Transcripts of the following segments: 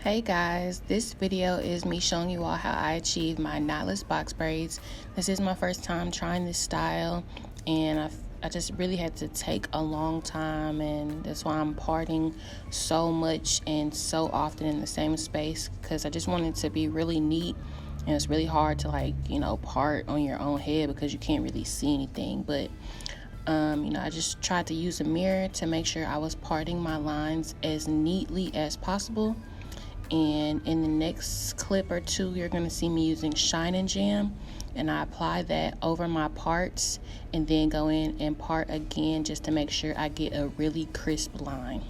Hey guys, this video is me showing you all how I achieved my knotless box braids. This is my first time trying this style, and I just really had to take a long time, and that's why I'm parting so much and so often in the same space, because I just wanted it to be really neat. And it's really hard to part on your own head because you can't really see anything. But I just tried to use a mirror to make sure I was parting my lines as neatly as possible. And in the next clip or two, you're going to see me using Shine and Jam, and I apply that over my parts and then go in and part again just to make sure I get a really crisp line.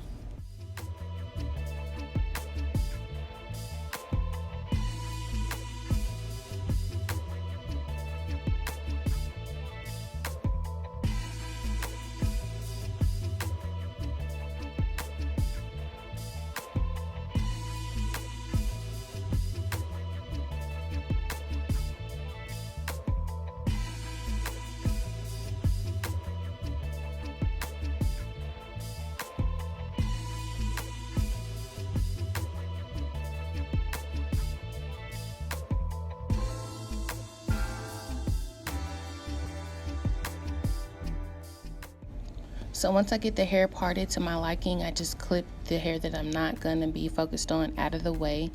So once I get the hair parted to my liking, I just clip the hair that I'm not going to be focused on out of the way,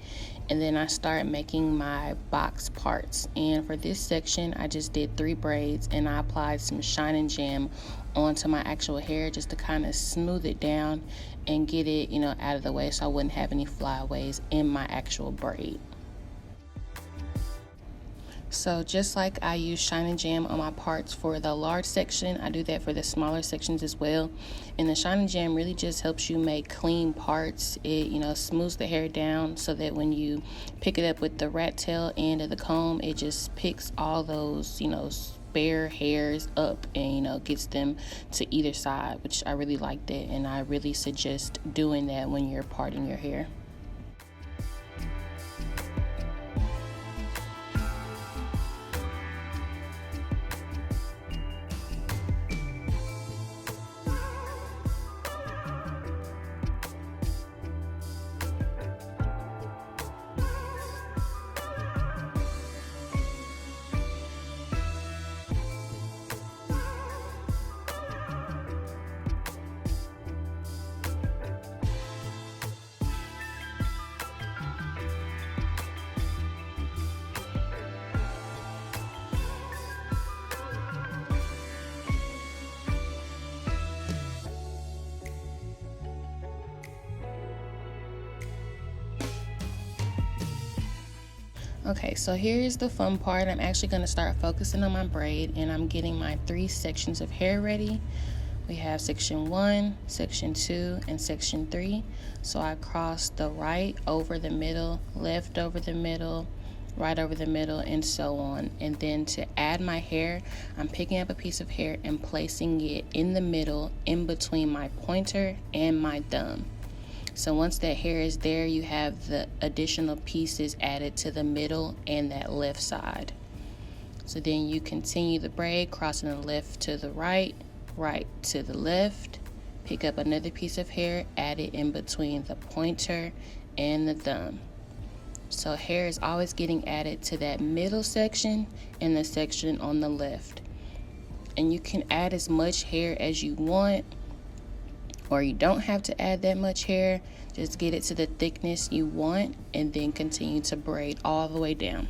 and then I start making my box parts. And for this section, I just did 3 braids, and I applied some Shine and Jam onto my actual hair just to kind of smooth it down and get it, out of the way so I wouldn't have any flyaways in my actual braid. So just like I use Shine and Jam on my parts for the large section, I do that for the smaller sections as well. And the Shine and Jam really just helps you make clean parts. It, smooths the hair down so that when you pick it up with the rat tail end of the comb, it just picks all those, spare hairs up and, gets them to either side, which I really like that. And I really suggest doing that when you're parting your hair. Okay, so here's the fun part. I'm actually going to start focusing on my braid, and I'm getting my 3 sections of hair ready. We have section 1, section 2, and section 3. So I cross the right over the middle, left over the middle, right over the middle, and so on. And then to add my hair, I'm picking up a piece of hair and placing it in the middle, in between my pointer and my thumb. So once that hair is there, you have the additional pieces added to the middle and that left side. So then you continue the braid, crossing the left to the right, right to the left, pick up another piece of hair, add it in between the pointer and the thumb. So hair is always getting added to that middle section and the section on the left. And you can add as much hair as you want, or you don't have to add that much hair. Just get it to the thickness you want and then continue to braid all the way down.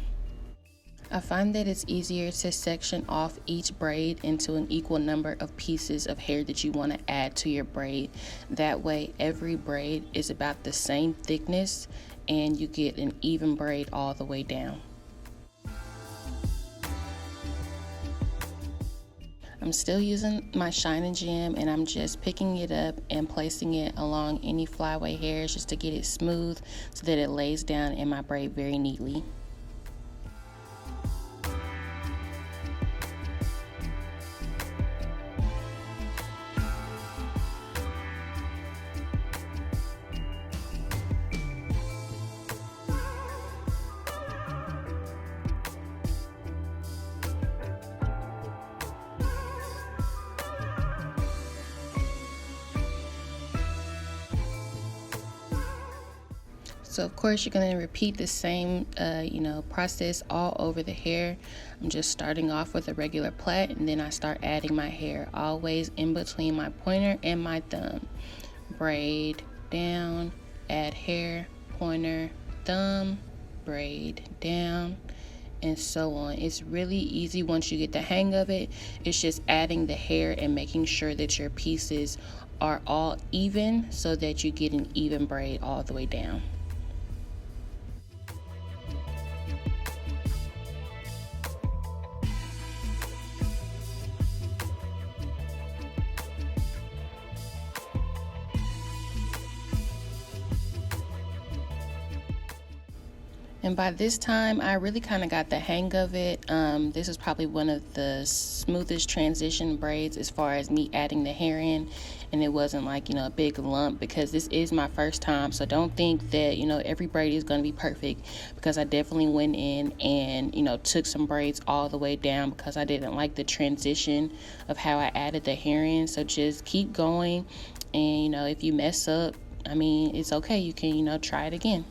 I find that it's easier to section off each braid into an equal number of pieces of hair that you want to add to your braid. That way every braid is about the same thickness and you get an even braid all the way down. I'm still using my Shine and Jam, and I'm just picking it up and placing it along any flyaway hairs just to get it smooth so that it lays down in my braid very neatly. So of course you're going to repeat the same process all over the hair. I'm just starting off with a regular plait, and then I start adding my hair, always in between my pointer and my thumb. Braid down, add hair, pointer, thumb, braid down, and so on. It's really easy once you get the hang of it. It's just adding the hair and making sure that your pieces are all even so that you get an even braid all the way down. And by this time, I really kind of got the hang of it. This is probably one of the smoothest transition braids as far as me adding the hair in. And it wasn't like, a big lump, because this is my first time. So don't think that, every braid is going to be perfect, because I definitely went in and, took some braids all the way down because I didn't like the transition of how I added the hair in. So just keep going. And, if you mess up, it's okay. You can, try it again.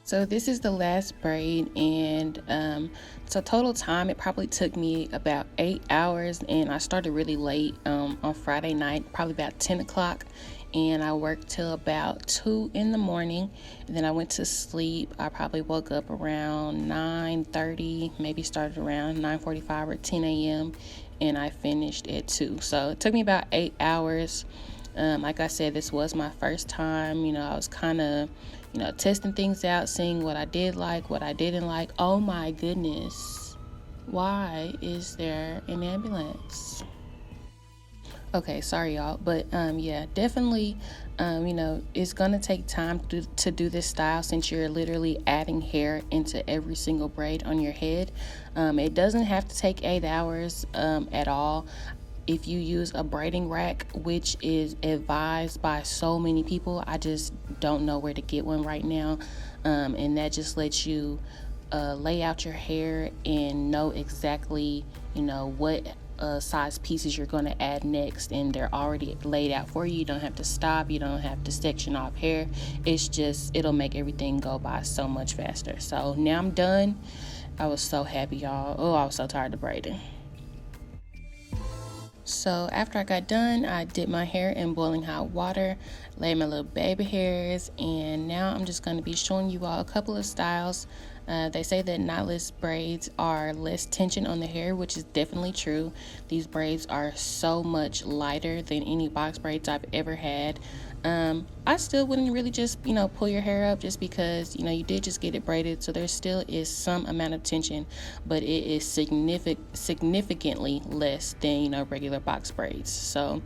So this is the last braid, and so total time, it probably took me about 8 hours, and I started really late on Friday night, probably about 10 o'clock, and I worked till about 2 in the morning, and then I went to sleep. I probably woke up around 9:30, maybe started around 9:45 or 10 a.m., and I finished at 2. So it took me about 8 hours. Like I said, this was my first time. I was kind of, testing things out, seeing what I did like, what I didn't like. Oh my goodness. Why is there an ambulance? Okay, sorry y'all, but yeah, definitely, it's gonna take time to do this style, since you're literally adding hair into every single braid on your head. It doesn't have to take 8 hours at all. If you use a braiding rack, which is advised by so many people, I just don't know where to get one right now. And that just lets you lay out your hair and know exactly, what size pieces you're going to add next. And they're already laid out for you. You don't have to stop. You don't have to section off hair. It'll make everything go by so much faster. So now I'm done. I was so happy, y'all. Oh, I was so tired of braiding. So after I got done, I dipped my hair in boiling hot water, laid my little baby hairs, and now I'm just going to be showing you all a couple of styles. They say that knotless braids are less tension on the hair, which is definitely true. These braids are so much lighter than any box braids I've ever had. I still wouldn't really just, pull your hair up, just because, you did just get it braided. So there still is some amount of tension, but it is significantly less than, regular box braids. So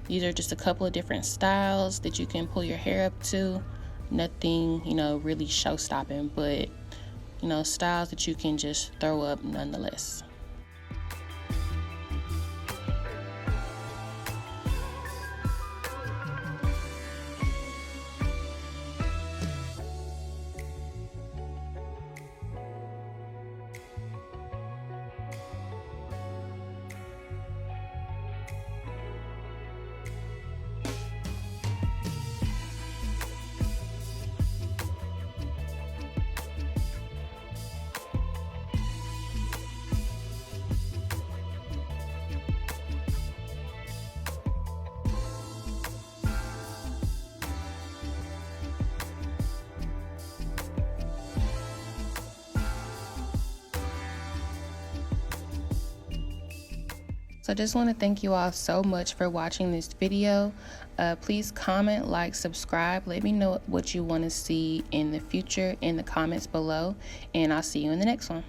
these are just a couple of different styles that you can pull your hair up to. Nothing, really show stopping, but, styles that you can just throw up nonetheless. So I just want to thank you all so much for watching this video. Please comment, like, subscribe. Let me know what you want to see in the future in the comments below, and I'll see you in the next one.